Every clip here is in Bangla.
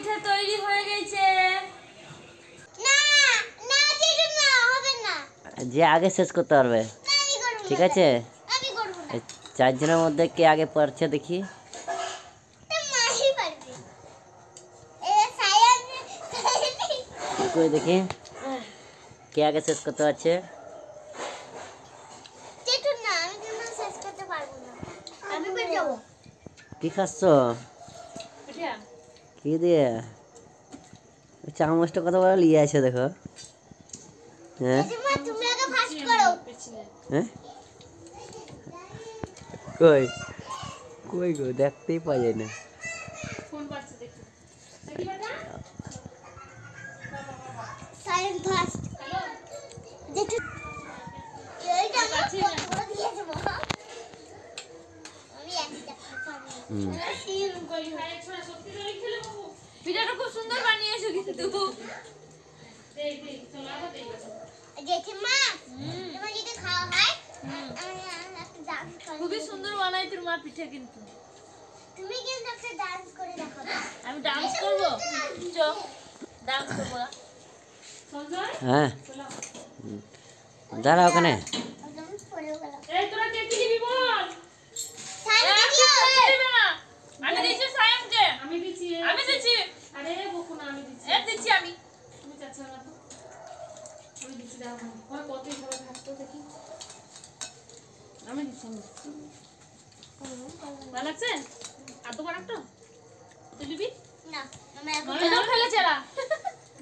পিঠা তৈরি হয়ে গেছে। না না ঠিক না হবে না, যে আগে শেষ করতে পারবে। ঠিক আছে, আমি করব না, চারজনের মধ্যে কে আগে পারছে দেখি। মাহি পারবে। এ সায়ান কই দেখি কে আগে শেষ করতে পারছে। ঠিক না, আমি কিন্তু শেষ করতে পারবো না, আমি বের যাব। কি খাচ্ছ? পিঠা কি দিয়ে? ওই চামচটা কত বড় নিয়ে আছে দেখো। হ্যাঁ জেঠিমা তুমি আগে ফাস্ট করো। হ্যাঁ, কই কই গো, দেখতেই পাওয়া যায় না। ফোন পাচ্ছে দেখি। দেখি বেটা সায়ান ফাস্ট। হ্যালো জেঠু এইটা আমার বড় দিয়েছে বাবা, আমি একটা পারবো। হুম। পিঠাটা খুব সুন্দর বানিয়েছো কিন্তু। জেঠিমা তোমার যদি খাওয়া হয় আমি একটা ডান্স করি। খুবই সুন্দর বানাই তোর মা পিঠা কিন্তু। তুমি কিন্তু একটা ডান্স করে দেখাবে। আমি ডান্স করবো, চো ডান্স করবো না। সঞ্জয় হ্যাঁ দাঁড়া ওখানে। একদম পড়ে গেল। এই তোরা কে কি দিবি বল? সায়ান এক দিও। কিচ্ছু দিবে না। আমি দিচ্ছি সায়ামকে। আমি দিচ্ছি। আরে বকুনা আমি দিচ্ছি। দিচ্ছি আমি। তুমি চাচ্ছ না তো? আমি দিচ্ছি, দাও না। ওই কতই ভালো থাকতো দেখি। আমি দিচ্ছি। ভালো লাগছে? আর তো বানাতো? তুই দিবি? না আমরা এখন এটা ফেলেছে এরা।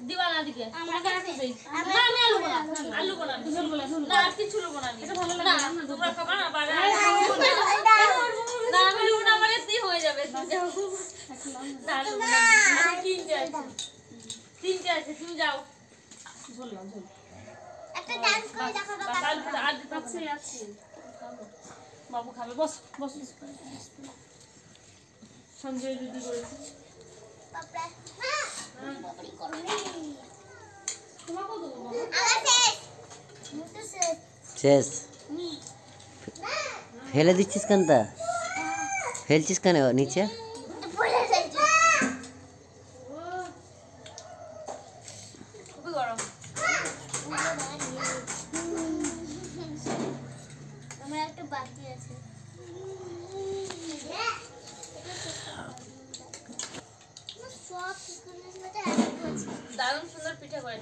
দিবা না দিকে। আমরা কাছে দেই। না আমি আলু বলা। আলু বলা। ঝোল বলা। না আর কিছু লবো না আমি। এটা ভালো লাগে না। তোমরা খাবা না বাড়া। না আমি লবো না, আমার এতেই হয়ে যাবে। না লবো না। তিনটে আছে তুমি যাও। ঝোল নাও ঝোল। একটা ডান্স করে দেখাবো। আর আছে আছে। বাবু খাবে, বস বস। সঞ্জয় রুটি করেছে। বাপরে বাপরে করবে। তোমাকেও দেবো বাবা। আমার শেষ। মুতো শেষ। শেষ। ফেলে দিচ্ছিস কেন তা? ফেলছিস কেন নিচে? পড়ে যাচ্ছে। খুবই গরম। আমার একটা বাকি আছে। সব পিকনিকের মধ্যে একটা আছে। দারুণ সুন্দর পিঠা করে।